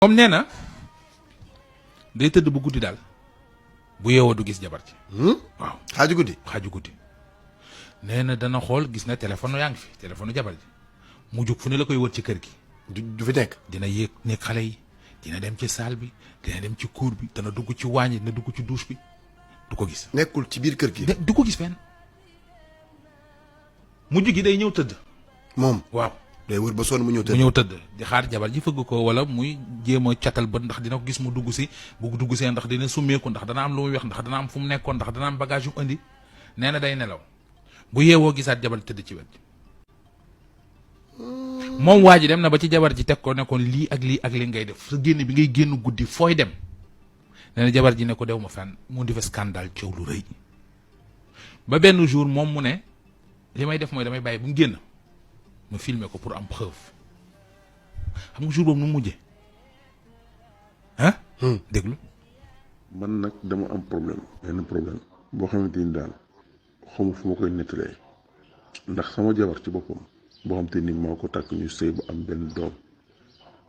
moom nee na day tëdd bu guddi daal bu yeewoo du gis jabar ci waaw xaaju guddi nee na dana xool gis na téléphone yaa ngi fi téléphone jabar ji mu jóg fu ne la koy wër ci kër gi du fi nekk dina yéeg nekk xale yi dina dem ci salle bi dina dem ci cour bi dana dugg ci waañ dina dugg ci douche bi du ko gis nekkul ci biir kër gi du ko gis fenn mujj gi day ñëw tëdd moom waaw day wër ba sonn mu ñëw tëdd di xaar jabar ji fëgg ko wala muy jéem a catal bët ndax dina ko gis mu dugg si bu dugg see ndax dina summeeku ndax dana am lu muy wax ndax dana am fu mu nekkoon ndax dana am bagage yu indi nee na day nelaw bu yeewoo gisaat jabar ji tëdd ci wet moom waa ji dem na ba ci jabar ji teg ko nekkoon lii ak lii ak li ngay def sa génn bi ngay génn guddi fooy dem nee na jabar ji ne ko dew ma fenn mu di fa scandale coow lu rëy ba benn jour moom mu ne li may def mooy damay bàyyi bu mu génn ma filmer ko pour am preuve xam nga jour boobu nu mujjee ah. déglu. man nag dama am problème benn problème boo xamante ni daal xamu fu ma koy nettalee ndax sama jabar ci boppam boo xamante ni maa ko takk ñu sëy ba am benn doom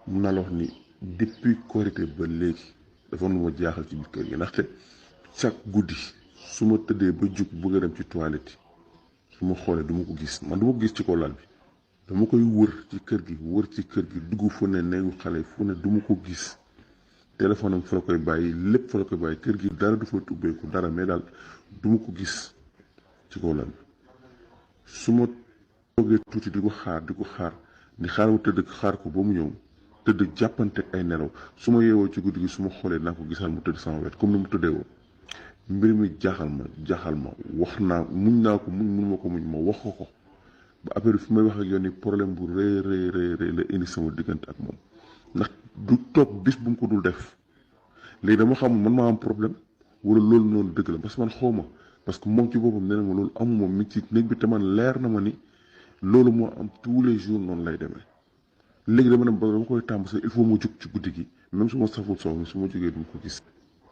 mun naa la wax ni depuis Korité ba léegi dafa lu ma jaaxal ci biir kër gi ndaxte chaque guddi su ma tëddee ba jug bëgg a dem ci toilette su ma xoolee du ma ko gis man du ma ko gis ci kaw lal bi. dama koy wër ci kër gi dugg fu ne neegu xale fu ne du ma ko gis téléphone am fa la koy bàyyi lépp fa la koy bàyyi kër gi dara du fa ubbeeku dara mais daal du ma ko gis ci kaw lal bi su ma toogee tuuti di ko xaar ni xaar mu tëdd xaar ko ba mu ñëw tëdd jàppante ay nelaw su ma yeewoo ci guddi gi su ma xoolee naa ko gisal mu tëdd sama wet comme ni mu tëddee woon mbir mi jaaxal ma wax naa muñ naa ko mun ma ko muñ ma wax ko ba affaire fi may wax ak yow ni problème bu rëy la indi sama diggante ak moom ndax du toog bis bu mu ko dul def léegi dama xamul man maa am problème wala loolu noonu dëgg la parce que man xaw ma parce que moom ci boppam nee na ma loolu amuma mi ci néeg bi te man leer na ma ni loolu moo am tous les jours noonu lay demee léegi dama koy tàmb sax il faut mu jóg ci guddi gi même su ma saful soxla su ma jógee du ma ko gis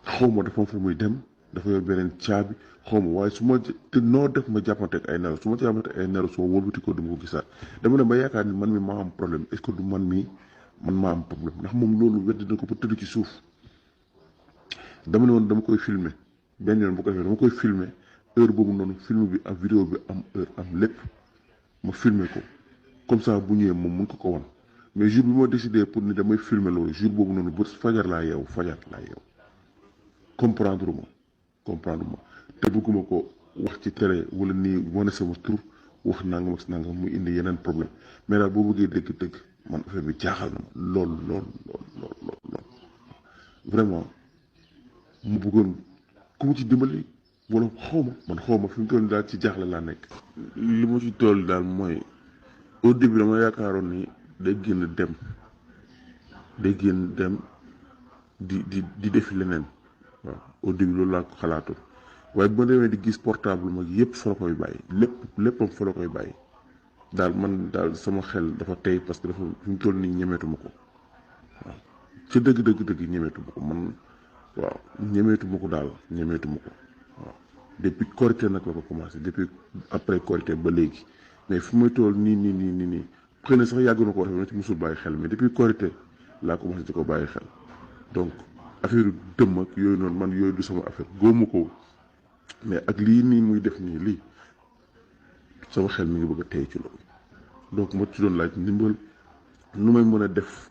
xaw ma dafa am fu muy dem dafa yor beneen caabi xaw ma waaye su ma te noo def ma jàppante ak ay nelaw su ma jàppante ay nelaw su ma wëlbati ko du ma ko gisaat dama ne ba yaakaar ni man mi maa am problème est-ce que du man maa am problème ndax moom loolu weddi na ko ba tëdd ci suuf dama ne woon dama koy filmer benn yoon bu ko defee dama koy filmer heure boobu noonu film bi ak vidéo bi am heure am lépp ma filmer ko comme ça bu ñëwee moom mun ko wan mais jour bi ma décidé pour ni damay filmer loolu jour boobu noonu ba fajar laa yeew comprendre ma te bëgguma ko wax ci télé wala nii wane sama tur wax nangam ak nangam muy indi yeneen problème mais daal boo bëggee dëgg-dëgg man affaire bi jaaxal na ma lool vraiment mu bëggoon ku mu ci dimbali wala xaw ma fi mu toll daal ci jaaxle laa nekk. li ma ci toll daal mooy au début dama yaakaaroon ni day génn dem di defi leneen waaw au début loolu laa ko xalaatoon. waaye bu ma demee di gis portable mag yëpp fa la koy bàyyi léppam fa la koy bàyyi daal man daal sama xel dafa tey parce que dafa fi mu toll nii ñemeetuma ko waaw ci dëgg ñemeetuma ko man waaw ñemeetuma ko waaw depuis Korité nag la ko commencé depuis après Korité ba léegi mais fi may toll nii xëy na sax yàgg na ko wax na ci musul bàyyi xel mais depuis Korité laa commencé di ko bàyyi xel donc affaire dëmm ak yooyu noonu man yooyu du sama affaire góomu ko mais ak lii nii muy def nii lii sama xel mi ngi bëgg a tey ci loolu donc ma ci doon laaj ndimbal nu may mën a def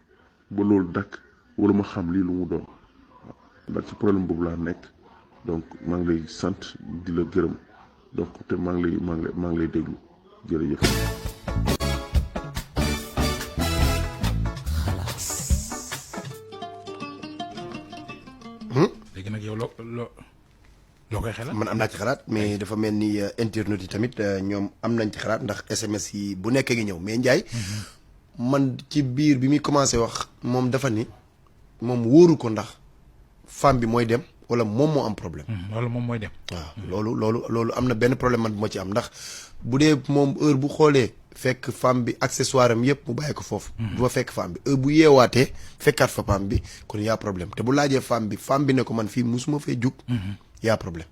ba loolu dakk wala ma xam lii lu mu doon waaw ndax ci problème boobu laa nekk donc maa ngi lay sant di la gërëm donc te maa ngi lay déglu jërëjëf. léegi nag yow loo koy xalaat man am naa ci xalaat mais dafa mel ni internet yi tamit ñoom am nañ ci xalaat ndax SMS yi bu nekkee ngi ñëw mais Ndiaye man ci biir bi muy commencé wax moom dafa ni moom wóoru ko ndax femme bi mooy dem wala moom moo am problème. wala moom mooy dem. waaw loolu am na benn problème man bu ma ci am ndax bu dee moom heure bu xoolee fekk femme bi accessoire am yëpp mu bàyyi ko foofu. du fa fekk femme bi heure bu yeewaatee fekkaat fa femme bi kon yaa problème te bu laajee femme bi ne ko man fii musuma fee jug. yaa problème.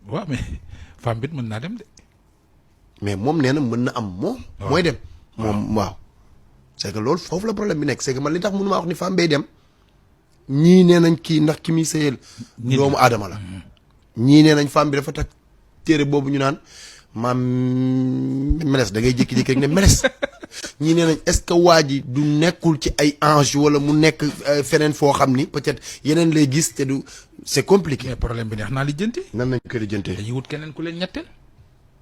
waaw mais femme bi mën naa dem de. mais moom nee na mën na am moom. mooy dem moom waaw. c'est que loolu foofu la problème bi nekk c'est que man li tax mënu maa wax ni femme bay dem ñii nee nañ kii ndax ki muy sëyal doomu aadama la ñii nee nañ femme bi dafa takk téere boobu ñu naan maam meles da ngay jékki-jékki rek ne meles ñii nee nañ est-ce que waa ji du nekkul ci ay ange wala mu nekk feneen foo xam ni peut-être yeneen lay gis te du c'est compliqué. mais problème bi neex naa lijjanti. nan nañ ko lijjantee. dañuy wut keneen ku leen ñetteel.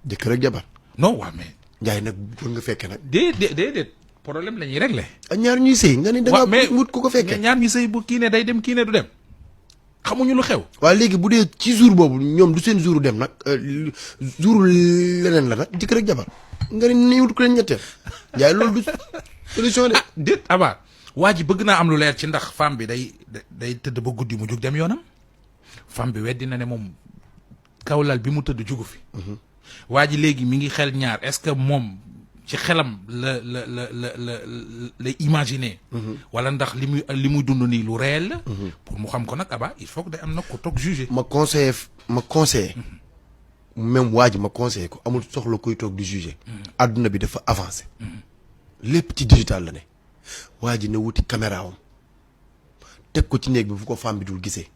jëkkër ak jabar. non waaw mais. Njaay nag bëgg nga fekke nag. déedéet problème la ñuy réglé. ak ñaar ñuy sëy nga ni da nga wut ku ko fekkee. ñaar ñuy sëy bu kii ne day dem kii ne du dem xamuñu lu xew. waaw léegi bu dee ci jour boobu ñoom du seen jouru dem nag jouru leneen la nag jëkkër ak jabar nga ni nañ wut ku leen ñetteel Njaay loolu du solution de. ah déet Aba waa ji bëgg naa am lu leer ci ndax femme bi day tëdd ba guddi mu jug dem yoonam femme bi weddi na ne moom kawlal bi mu tëdd jugu fi. waa ji léegi mi ngi xel ñaar est-ce que moom ci xelam la imaginer. wala ndax li muy dund nii lu réel la. pour mu xam ko nag Aba il faut que day am nag ko toog juger. ma conseillé même waa ji ma conseillé ko amul soxla kuy toog di juger. adduna bi dafa avancé. lépp ci digital la ne. waa ji na wuti caméra am teg ko ci néeg bi fu ko femme bi dul gisee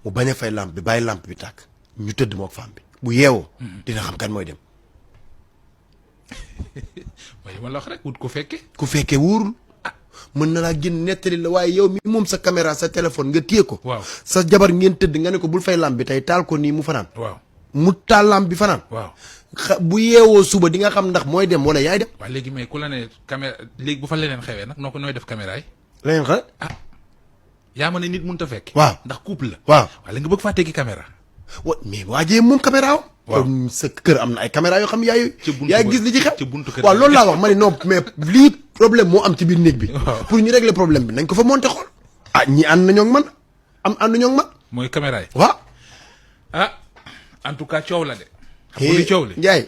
mu bañ a fay lampe bi bàyyi lampe bi tàkk ñu tëdd mook femme bi bu yeewoo. dina xam kan mooy dem. waaye ma la wax rek wut ko fekke ku fekkee wóorul mën na laa génn nettali la waaye yow mi moom sa caméra sa téléphone nga téye ko. waaw sa jabar ngeen tëdd nga ne ko bul fay lampe bi tey taal ko nii mu fanaan. waaw mu taal lampe bi fanaan. waaw bu yeewoo suba di nga xam ndax mooy dem wala yaay dem. waaw léegi mais ku la ne caméra léegi bu fa leneen xewee nag noo ko nooy def caméra yi. leneen xa yaa ma ne nit mënut a fekk. waaw ndax couple la. waaw léegi nga bëgg faa teggi caméra. mais waajee moom caméra am. waaw sa kër am na ay caméra yoo xam yaay gis li ci xew. ci buntu kër waaw loolu laa wax ma ne non mais lii problème moo am ci biir néeg bi. pour ñu régler problème bi nañ ko fa monter xool. ñi ànd nañoo ak man ànd nañoo ak man. mooy caméra yi. waaw. en tout cas coow la de. xam nga li coow li Njaay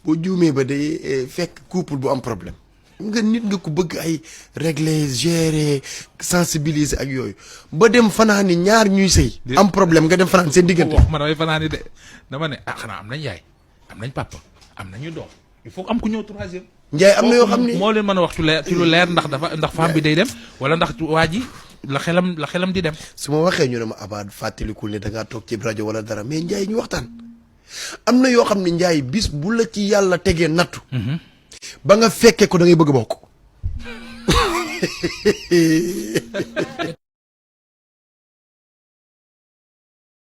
boo juumee ba day fekk couple bu am problème. nga nit nga ko bëgg ay régler gérer sensibiliser ak yooyu ba dem fanaani ñaar ñuy sëy am problème nga dem fanaan seen diggante. wax ma damay fanaani de dama ne xanaa am nañ yaay am nañ papa am nañu doom il faut am ku ñëw troisième. Njaay am na yoo xam ne moo leen mën a wax ci lu leer ndax femme bi day dem wala ndax waa ji la xelam di dem. su ma waxee ñu ne ma Aba fàttalikul ne da ngaa toog ci rajo wala dara mais Njaay ñu waxtaan am na yoo xam ne Njaay bis bu la ci yàlla tegee nattu. ba nga fekkee ko da ngay bëgg a bokk.